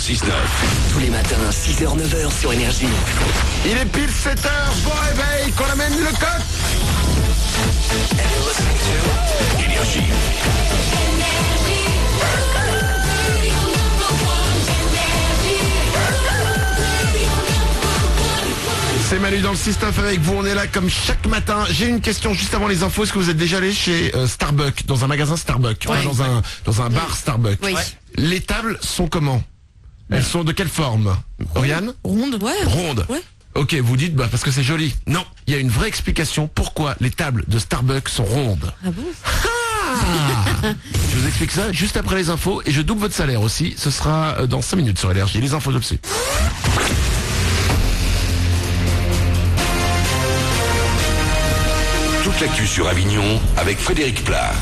6-9. Tous les matins, 6h-9h sur Énergie. Il est pile 7h, bon réveil, qu'on amène le coq. Énergie. C'est Manu dans le 6-9 avec vous, on est là comme chaque matin. J'ai une question juste avant les infos. Est-ce que vous êtes déjà allé chez Starbucks, dans un magasin Starbucks, Ouais. dans un bar Starbucks? Oui. Les tables sont comment? Elles sont de quelle forme? Oriane? Ronde, ouais. Ronde. Ouais. Ok, vous dites parce que c'est joli. Non, il y a une vraie explication pourquoi les tables de Starbucks sont rondes. Ah bon? Je vous explique ça juste après les infos et je double votre salaire aussi. Ce sera dans 5 minutes sur Énergie. Les infos tout de suite. Toute l'actu sur Avignon avec Frédéric Plat.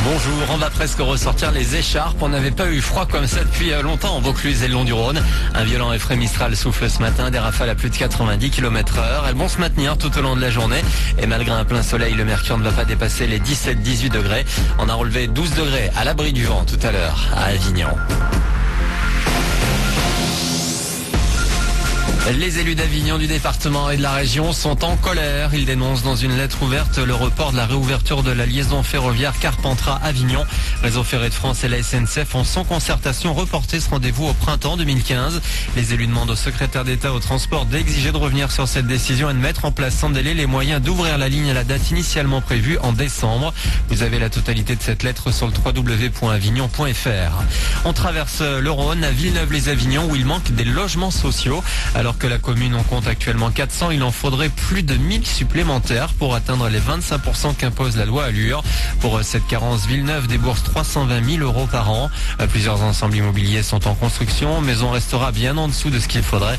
Bonjour, on va presque ressortir les écharpes. On n'avait pas eu froid comme ça depuis longtemps en Vaucluse et le long du Rhône. Un violent effet mistral souffle ce matin, des rafales à plus de 90 km/h. Elles vont se maintenir tout au long de la journée. Et malgré un plein soleil, le mercure ne va pas dépasser les 17-18 degrés. On a relevé 12 degrés à l'abri du vent tout à l'heure à Avignon. Les élus d'Avignon, du département et de la région sont en colère. Ils dénoncent dans une lettre ouverte le report de la réouverture de la liaison ferroviaire Carpentras-Avignon. Réseau Ferré de France et la SNCF ont sans concertation reporté ce rendez-vous au printemps 2015. Les élus demandent au secrétaire d'État au transport d'exiger de revenir sur cette décision et de mettre en place sans délai les moyens d'ouvrir la ligne à la date initialement prévue en décembre. Vous avez la totalité de cette lettre sur le www.avignon.fr. On traverse le Rhône à Villeneuve-les-Avignon où il manque des logements sociaux. Alors que la commune en compte actuellement 400, il en faudrait plus de 1000 supplémentaires pour atteindre les 25% qu'impose la loi Allure. Pour cette carence, Villeneuve débourse 320 000 euros par an. Plusieurs ensembles immobiliers sont en construction, mais on restera bien en dessous de ce qu'il faudrait.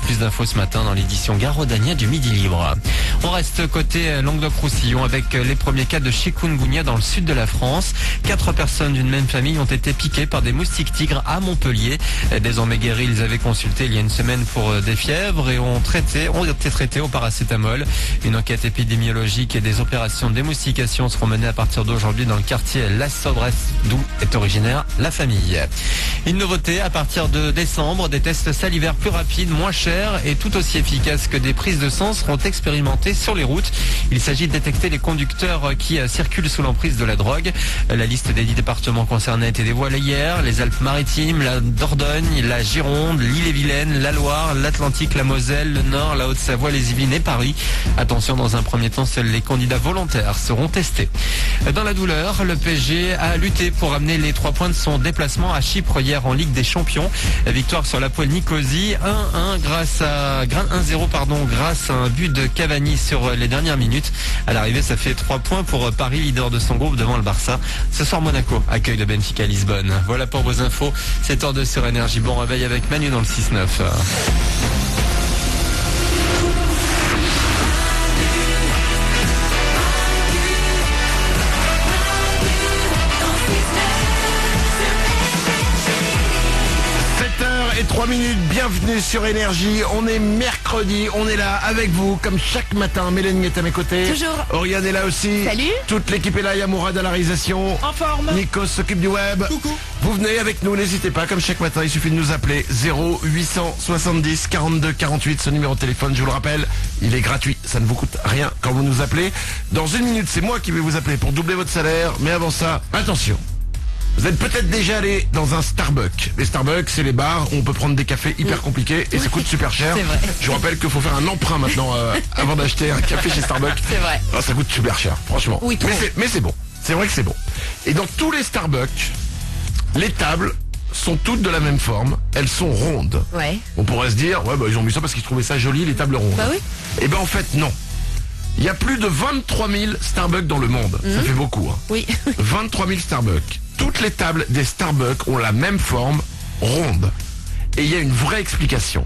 Plus d'infos ce matin dans l'édition Garaudania du Midi Libre. On reste côté Languedoc-Roussillon avec les premiers cas de chikungunya dans le sud de la France. 4 personnes d'une même famille ont été piquées par des moustiques tigres à Montpellier. Désormais guéris, ils avaient consulté il y a une semaine pour des fièvres et ont été traités au paracétamol. Une enquête épidémiologique et des opérations de démoustication seront menées à partir d'aujourd'hui dans le quartier La Sobresse, d'où est originaire la famille. Une nouveauté, à partir de décembre, des tests salivaires plus rapides, moins chers et tout aussi efficaces que des prises de sang seront expérimentés sur les routes. Il s'agit de détecter les conducteurs qui circulent sous l'emprise de la drogue. La liste des 10 départements concernés a été dévoilée hier. Les Alpes-Maritimes, la Dordogne, la Gironde, l'Ille-et-Vilaine, la Loire, l'Atlantique, la Moselle, le Nord, la Haute-Savoie, les Yvelines et Paris. Attention, dans un premier temps, seuls les candidats volontaires seront testés. Dans la douleur, le PSG a lutté pour amener les 3 points de son déplacement à Chypre hier en Ligue des Champions. Victoire sur la poêle Nicosie, 1-0 grâce à un but de Cavani sur les dernières minutes. À l'arrivée, ça fait 3 points pour Paris, leader de son groupe devant le Barça. Ce soir, Monaco accueille le Benfica Lisbonne. Voilà pour vos infos. C'est h 2 sur Énergie. Bon réveil avec Manu dans le 6-9. Et 3 minutes, bienvenue sur Énergie. On est mercredi, on est là avec vous comme chaque matin. Mélanie est à mes côtés. Toujours. Oriane est là aussi. Salut. Toute l'équipe est là, il y a Mourad à la réalisation. En forme. Nikos s'occupe du web. Coucou. Vous venez avec nous, n'hésitez pas, comme chaque matin, il suffit de nous appeler 0870 42 48, ce numéro de téléphone, je vous le rappelle, il est gratuit, ça ne vous coûte rien quand vous nous appelez. Dans 1 minute, c'est moi qui vais vous appeler pour doubler votre salaire, mais avant ça, attention. Vous êtes peut-être déjà allé dans un Starbucks. Les Starbucks, c'est les bars où on peut prendre des cafés hyper compliqués et ça coûte super cher. C'est vrai. Je vous rappelle qu'il faut faire un emprunt maintenant avant d'acheter un café chez Starbucks. C'est vrai. Ah, ça coûte super cher, franchement. Oui, trop. Mais c'est bon. C'est vrai que c'est bon. Et dans tous les Starbucks, les tables sont toutes de la même forme. Elles sont rondes. Ouais. On pourrait se dire, ouais, ils ont mis ça parce qu'ils trouvaient ça joli, les tables rondes. Bah oui. Et ben en fait, non. Il y a plus de 23 000 Starbucks dans le monde. Ça fait beaucoup, hein. Oui. 23 000 Starbucks. Toutes les tables des Starbucks ont la même forme, ronde. Et il y a une vraie explication.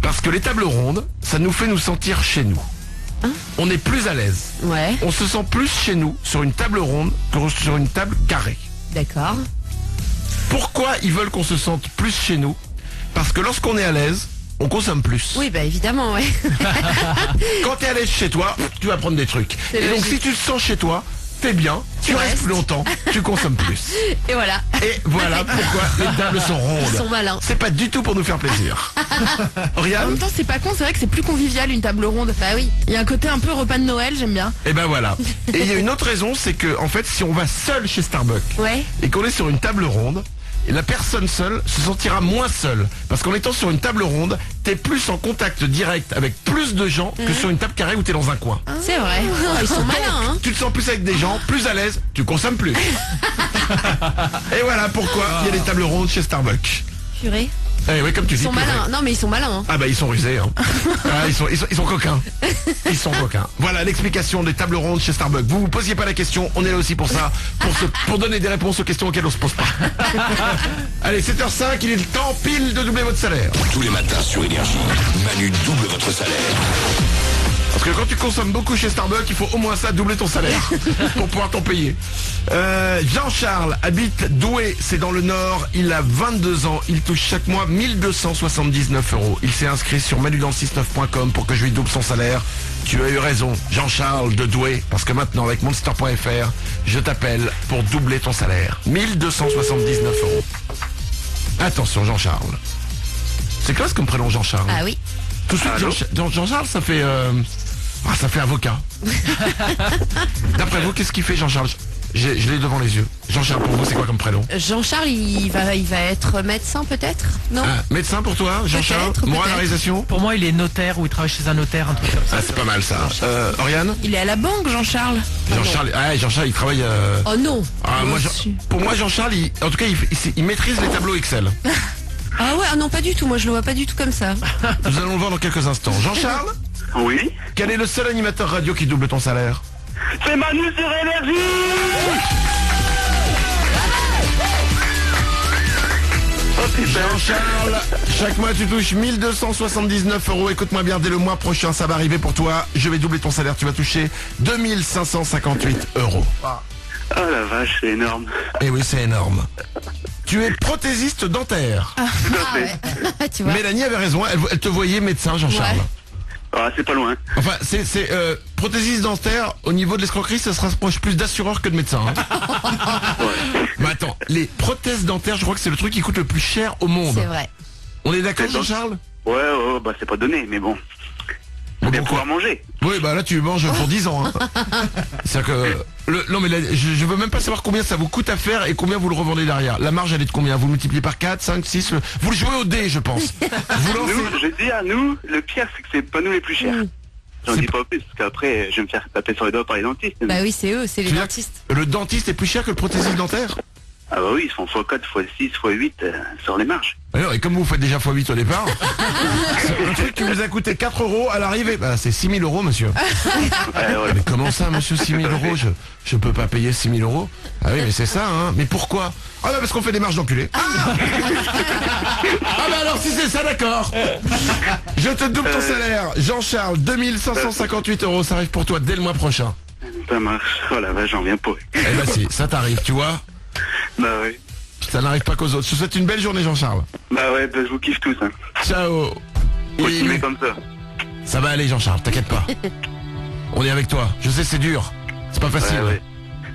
Parce que les tables rondes, ça nous fait nous sentir chez nous. On est plus à l'aise. Ouais. On se sent plus chez nous sur une table ronde que sur une table carrée. D'accord. Pourquoi ils veulent qu'on se sente plus chez nous? Parce que lorsqu'on est à l'aise, on consomme plus. Oui, bah évidemment, ouais. Quand t'es à l'aise chez toi, tu vas prendre des trucs. C'est Et donc logique. si tu te sens chez toi, t'es bien, tu restes plus longtemps, tu consommes plus. Et voilà. Et voilà pourquoi les tables sont rondes. Ils sont malins. C'est pas du tout pour nous faire plaisir. En Oriane? même temps, c'est pas con, c'est vrai que c'est plus convivial une table ronde. Bah oui. Il y a un côté un peu repas de Noël, j'aime bien. Et ben voilà. Et il y a une autre raison, c'est que en fait, si on va seul chez Starbucks Ouais. et qu'on est sur une table ronde, et la personne seule se sentira moins seule. Parce qu'en étant sur une table ronde, t'es plus en contact direct avec plus de gens que sur une table carrée où t'es dans un coin. C'est vrai. Oh, ils sont malins, hein. Tu te sens plus avec des gens, plus à l'aise, tu consommes plus. Et voilà pourquoi il y a des tables rondes chez Starbucks. Purée. Eh oui, comme tu Ils dis. sont purée. malins. Non, mais ils sont malins, hein. Ah bah ils sont rusés. Hein. Ah, ils sont coquins. Ils sont coquins. Voilà l'explication des tables rondes chez Starbucks. Vous vous posiez pas la question, on est là aussi pour ça, pour donner des réponses aux questions auxquelles on se pose pas. Allez, 7h05, il est le temps pile de doubler votre salaire. Tous les matins sur Énergie, Manu double votre salaire. Parce que quand tu consommes beaucoup chez Starbucks, il faut au moins ça, doubler ton salaire pour pouvoir t'en payer. Jean-Charles habite Douai, c'est dans le Nord, il a 22 ans, il touche chaque mois 1279 €. Il s'est inscrit sur manudan69.com pour que je lui double son salaire. Tu as eu raison, Jean-Charles de Douai, parce que maintenant avec monster.fr, je t'appelle pour doubler ton salaire. 1279 €. Attention Jean-Charles. C'est classe comme prénom Jean-Charles. Ah oui. Tout de suite, Jean-Charles, ça fait ça fait avocat. D'après vous, qu'est-ce qu'il fait Jean-Charles? Je l'ai devant les yeux. Jean-Charles, pour vous, c'est quoi comme prénom? Jean-Charles, il va être médecin peut-être? Non. Ah, médecin pour toi, Jean-Charles? Peut-être. Moralisation? Pour moi, il est notaire ou il travaille chez un notaire, un truc comme ça. Ah, c'est pas mal ça. Oriane? Il est à la banque, Jean-Charles. Jean-Charles, il travaille... Oh non. Ah, pour moi, Jean-Charles, en tout cas, il maîtrise les tableaux Excel. Ah ouais, ah non, pas du tout. Moi, je le vois pas du tout comme ça. Nous allons le voir dans quelques instants. Jean-Charles? Oui. Quel est le seul animateur radio qui double ton salaire? C'est Manu sur Énergie. Oh putain. Jean-Charles, chaque mois tu touches 1279 €. Écoute-moi bien, dès le mois prochain, ça va arriver pour toi. Je vais doubler ton salaire, tu vas toucher 2558 €. Oh la vache, c'est énorme. Eh oui, c'est énorme. Tu es prothésiste dentaire. Tout à fait. Tu vois. Mélanie avait raison, elle te voyait médecin, Jean-Charles. Ouais. Ah, c'est pas loin. Enfin, c'est prothésiste dentaire, au niveau de l'escroquerie, ça se rapproche plus d'assureur que de médecin. Hein. Mais attends, les prothèses dentaires, je crois que c'est le truc qui coûte le plus cher au monde. C'est vrai. On est d'accord, Jean-Charles? Ouais, bah c'est pas donné, mais bon. Faut bien pouvoir manger. Oui, bah là tu manges pour 10 ans. Hein. C'est-à-dire que... non mais là, je veux même pas savoir combien ça vous coûte à faire et combien vous le revendez derrière. La marge elle est de combien? Vous le multipliez par 4, 5, 6 Vous le jouez au dé, je pense. Vous lancez... Nous, je dis à nous, le pire c'est que c'est pas nous les plus chers. J'en dis pas plus, parce qu'après je vais me faire taper sur les doigts par les dentistes. Bah oui, c'est eux, c'est les Tu veux dire dentistes. que le dentiste est plus cher que le prothésiste dentaire? Ah bah oui, ils font x4, x6, x8 sur les marges. Alors, et comme vous faites déjà x8 au départ, c'est un truc qui vous a coûté 4 € à l'arrivée, bah, c'est 6 000 € monsieur. Ouais. Mais comment ça monsieur, 6 000 €? Je peux pas payer 6 000 €. Ah oui mais c'est ça hein. Mais pourquoi? Ah bah parce qu'on fait des marges d'enculés. Ah bah alors si c'est ça d'accord. Je te double ton salaire. Jean-Charles, 2558 €, ça arrive pour toi dès le mois prochain. Ça marche. Oh la vache, j'en viens pas. Eh bah si, ça t'arrive, tu vois. Bah ouais. Ça n'arrive pas qu'aux autres. Je te souhaite une belle journée Jean-Charles. Bah ouais, bah, je vous kiffe tous. Hein. Ciao. Continuez comme ça. Ça va aller Jean-Charles, t'inquiète pas. On est avec toi. Je sais c'est dur. C'est pas facile. Ouais.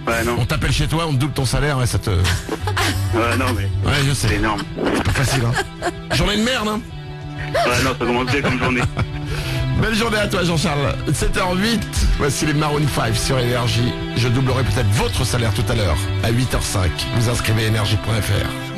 Ouais, non. On t'appelle chez toi, on te double ton salaire et ça te... Ouais, non, mais Ouais, je c'est sais. énorme. C'est pas facile, hein. Journée de merde, hein. Ouais, non, ça commence bien comme journée. Belle journée à toi, Jean-Charles. 7h08, voici les Maroon 5 sur Énergie. Je doublerai peut-être votre salaire tout à l'heure, à 8h05. Vous inscrivez énergie.fr.